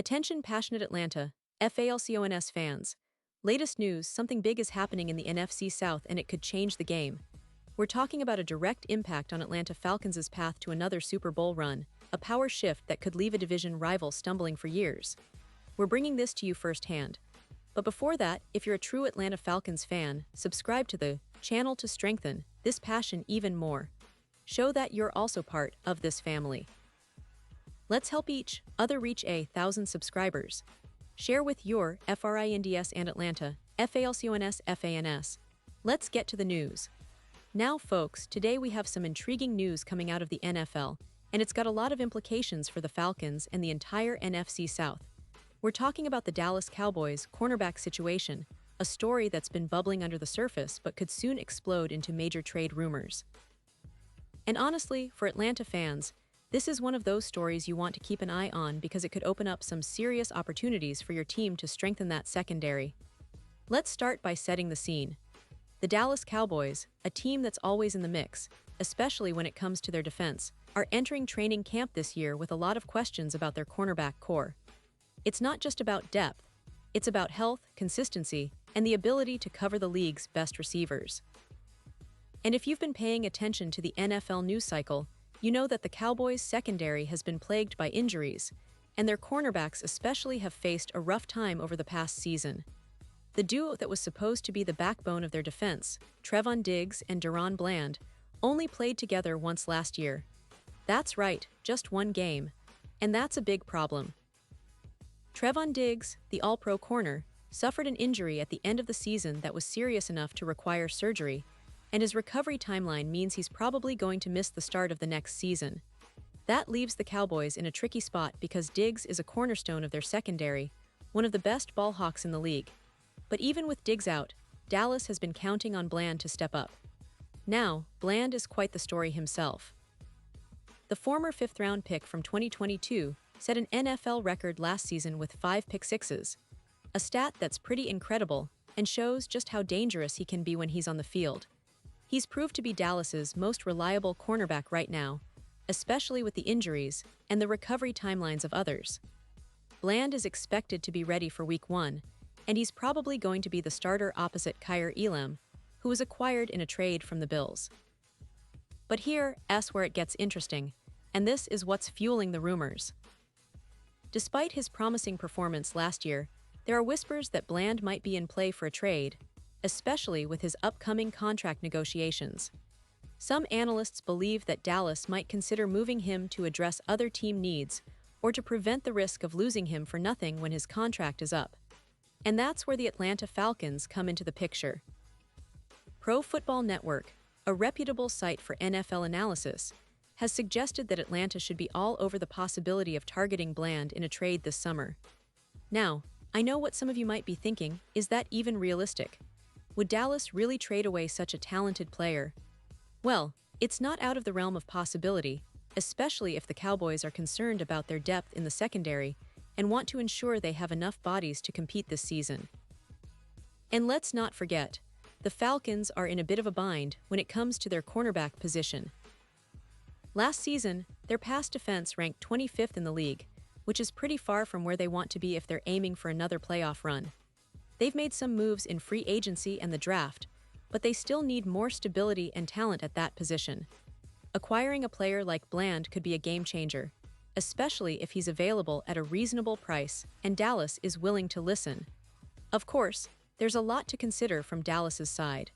Attention passionate Atlanta, Falcons fans. Latest news, something big is happening in the NFC South and it could change the game. We're talking about a direct impact on Atlanta Falcons' path to another Super Bowl run, a power shift that could leave a division rival stumbling for years. We're bringing this to you firsthand. But before that, if you're a true Atlanta Falcons fan, subscribe to the channel to strengthen this passion even more. Show that you're also part of this family. Let's help each other reach 1,000 subscribers. Share with your FRINDS and Atlanta, FALCONS FANS. Let's get to the news. Now folks, today we have some intriguing news coming out of the NFL, and it's got a lot of implications for the Falcons and the entire NFC South. We're talking about the Dallas Cowboys cornerback situation, a story that's been bubbling under the surface but could soon explode into major trade rumors. And honestly, for Atlanta fans, this is one of those stories you want to keep an eye on because it could open up some serious opportunities for your team to strengthen that secondary. Let's start by setting the scene. The Dallas Cowboys, a team that's always in the mix, especially when it comes to their defense, are entering training camp this year with a lot of questions about their cornerback core. It's not just about depth, it's about health, consistency, and the ability to cover the league's best receivers. And if you've been paying attention to the NFL news cycle, you know that the Cowboys' secondary has been plagued by injuries, and their cornerbacks especially have faced a rough time over the past season. The duo that was supposed to be the backbone of their defense, Trevon Diggs and Deron Bland, only played together once last year. That's right, just one game. And that's a big problem. Trevon Diggs, the All-Pro corner, suffered an injury at the end of the season that was serious enough to require surgery, and his recovery timeline means he's probably going to miss the start of the next season. That leaves the Cowboys in a tricky spot because Diggs is a cornerstone of their secondary, one of the best ball hawks in the league. But even with Diggs out, Dallas has been counting on Bland to step up. Now, Bland is quite the story himself. The former fifth-round pick from 2022 set an NFL record last season with 5 pick-sixes, a stat that's pretty incredible and shows just how dangerous he can be when he's on the field. He's proved to be Dallas's most reliable cornerback right now, especially with the injuries and the recovery timelines of others. Bland is expected to be ready for Week 1, and he's probably going to be the starter opposite Kaiir Elam, who was acquired in a trade from the Bills. But here's where it gets interesting, and this is what's fueling the rumors. Despite his promising performance last year, there are whispers that Bland might be in play for a trade, especially with his upcoming contract negotiations. Some analysts believe that Dallas might consider moving him to address other team needs or to prevent the risk of losing him for nothing when his contract is up. And that's where the Atlanta Falcons come into the picture. Pro Football Network, a reputable site for NFL analysis, has suggested that Atlanta should be all over the possibility of targeting Bland in a trade this summer. Now, I know what some of you might be thinking, is that even realistic? Would Dallas really trade away such a talented player? Well, it's not out of the realm of possibility, especially if the Cowboys are concerned about their depth in the secondary and want to ensure they have enough bodies to compete this season. And let's not forget, the Falcons are in a bit of a bind when it comes to their cornerback position. Last season, their pass defense ranked 25th in the league, which is pretty far from where they want to be if they're aiming for another playoff run. They've made some moves in free agency and the draft, but they still need more stability and talent at that position. Acquiring a player like Bland could be a game changer, especially if he's available at a reasonable price and Dallas is willing to listen. Of course, there's a lot to consider from Dallas's side.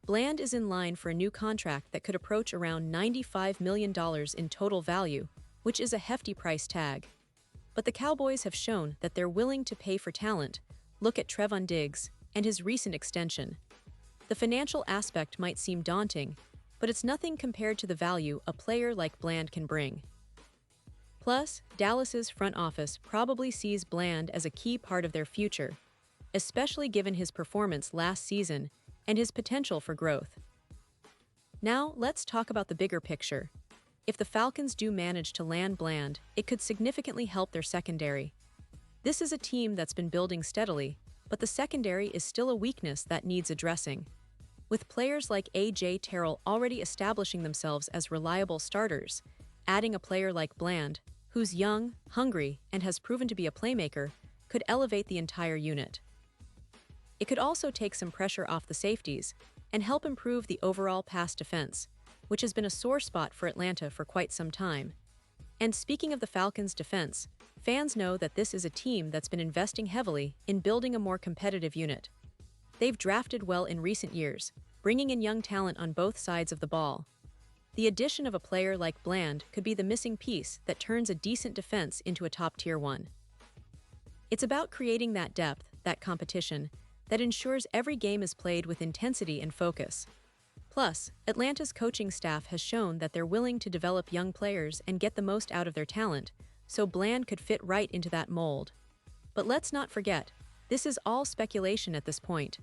Bland is in line for a new contract that could approach around $95 million in total value, which is a hefty price tag. But the Cowboys have shown that they're willing to pay for talent. Look at Trevon Diggs and his recent extension. The financial aspect might seem daunting, but it's nothing compared to the value a player like Bland can bring. Plus, Dallas's front office probably sees Bland as a key part of their future, especially given his performance last season and his potential for growth. Now, let's talk about the bigger picture. If the Falcons do manage to land Bland, it could significantly help their secondary. This is a team that's been building steadily, but the secondary is still a weakness that needs addressing. With players like A.J. Terrell already establishing themselves as reliable starters, adding a player like Bland, who's young, hungry, and has proven to be a playmaker, could elevate the entire unit. It could also take some pressure off the safeties and help improve the overall pass defense, which has been a sore spot for Atlanta for quite some time. And speaking of the Falcons' defense, fans know that this is a team that's been investing heavily in building a more competitive unit. They've drafted well in recent years, bringing in young talent on both sides of the ball. The addition of a player like Bland could be the missing piece that turns a decent defense into a top-tier one. It's about creating that depth, that competition, that ensures every game is played with intensity and focus. Plus, Atlanta's coaching staff has shown that they're willing to develop young players and get the most out of their talent, so Bland could fit right into that mold. But let's not forget, this is all speculation at this point.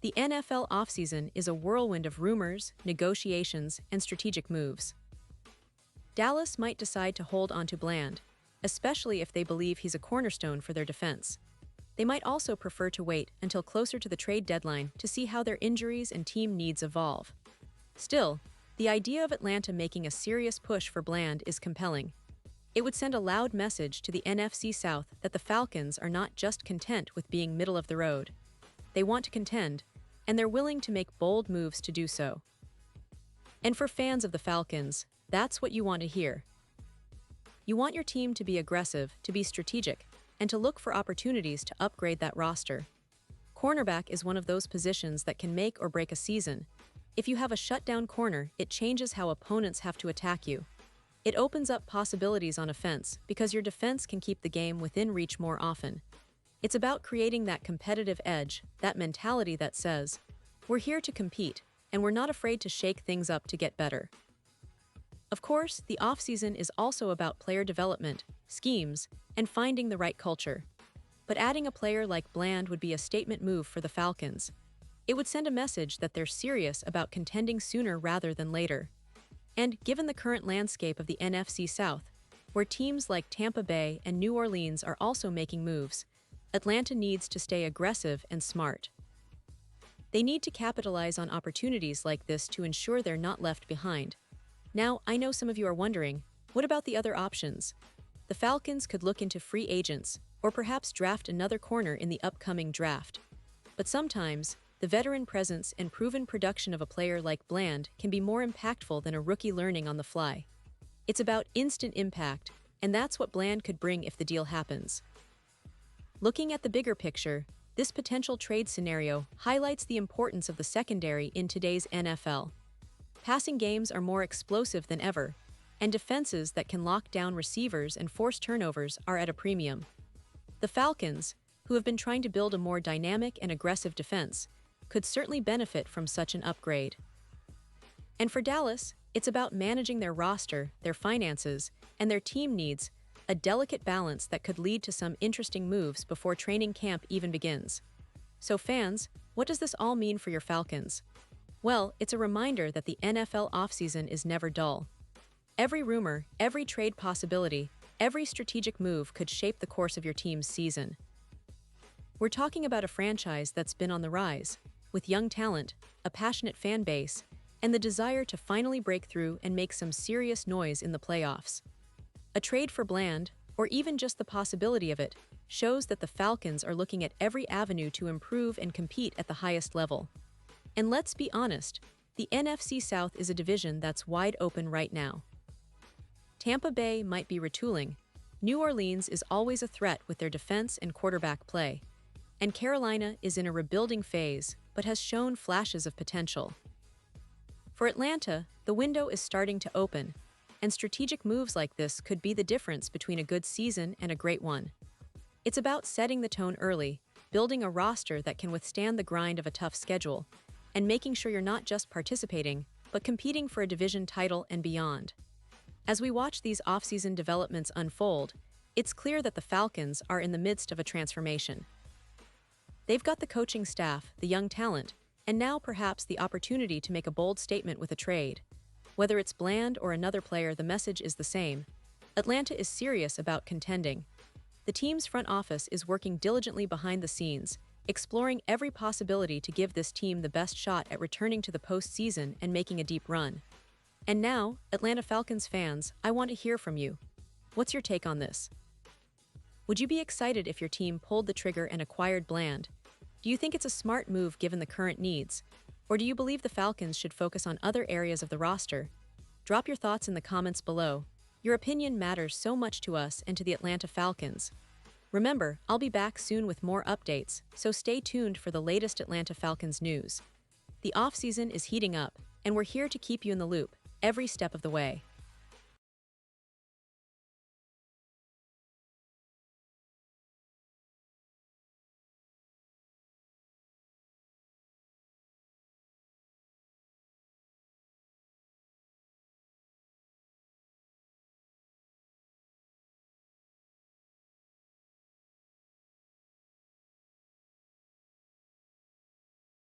The NFL offseason is a whirlwind of rumors, negotiations, and strategic moves. Dallas might decide to hold on to Bland, especially if they believe he's a cornerstone for their defense. They might also prefer to wait until closer to the trade deadline to see how their injuries and team needs evolve. Still, the idea of Atlanta making a serious push for Bland is compelling. It would send a loud message to the NFC South that the Falcons are not just content with being middle of the road. They want to contend, and they're willing to make bold moves to do so. And for fans of the Falcons, that's what you want to hear. You want your team to be aggressive, to be strategic, and to look for opportunities to upgrade that roster. Cornerback is one of those positions that can make or break a season. If you have a shutdown corner, it changes how opponents have to attack you. It opens up possibilities on offense because your defense can keep the game within reach more often. It's about creating that competitive edge, that mentality that says, we're here to compete, and we're not afraid to shake things up to get better. Of course, the offseason is also about player development, schemes, and finding the right culture. But adding a player like Bland would be a statement move for the Falcons. It would send a message that they're serious about contending sooner rather than later. And given the current landscape of the NFC South, where teams like Tampa Bay and New Orleans are also making moves, Atlanta needs to stay aggressive and smart. They need to capitalize on opportunities like this to ensure they're not left behind. Now, I know some of you are wondering, what about the other options? The Falcons could look into free agents, or perhaps draft another corner in the upcoming draft. But sometimes, the veteran presence and proven production of a player like Bland can be more impactful than a rookie learning on the fly. It's about instant impact, and that's what Bland could bring if the deal happens. Looking at the bigger picture, this potential trade scenario highlights the importance of the secondary in today's NFL. Passing games are more explosive than ever, and defenses that can lock down receivers and force turnovers are at a premium. The Falcons, who have been trying to build a more dynamic and aggressive defense, could certainly benefit from such an upgrade. And for Dallas, it's about managing their roster, their finances, and their team needs, a delicate balance that could lead to some interesting moves before training camp even begins. So fans, what does this all mean for your Falcons? Well, it's a reminder that the NFL offseason is never dull. Every rumor, every trade possibility, every strategic move could shape the course of your team's season. We're talking about a franchise that's been on the rise, with young talent, a passionate fan base, and the desire to finally break through and make some serious noise in the playoffs. A trade for Bland, or even just the possibility of it, shows that the Falcons are looking at every avenue to improve and compete at the highest level. And let's be honest, the NFC South is a division that's wide open right now. Tampa Bay might be retooling. New Orleans is always a threat with their defense and quarterback play. And Carolina is in a rebuilding phase, but has shown flashes of potential. For Atlanta, the window is starting to open, and strategic moves like this could be the difference between a good season and a great one. It's about setting the tone early, building a roster that can withstand the grind of a tough schedule, and making sure you're not just participating, but competing for a division title and beyond. As we watch these offseason developments unfold, it's clear that the Falcons are in the midst of a transformation. They've got the coaching staff, the young talent, and now perhaps the opportunity to make a bold statement with a trade. Whether it's Bland or another player, the message is the same. Atlanta is serious about contending. The team's front office is working diligently behind the scenes, exploring every possibility to give this team the best shot at returning to the postseason and making a deep run. And now, Atlanta Falcons fans, I want to hear from you. What's your take on this? Would you be excited if your team pulled the trigger and acquired Bland? Do you think it's a smart move given the current needs? Or do you believe the Falcons should focus on other areas of the roster? Drop your thoughts in the comments below. Your opinion matters so much to us and to the Atlanta Falcons. Remember, I'll be back soon with more updates, so stay tuned for the latest Atlanta Falcons news. The offseason is heating up, and we're here to keep you in the loop every step of the way.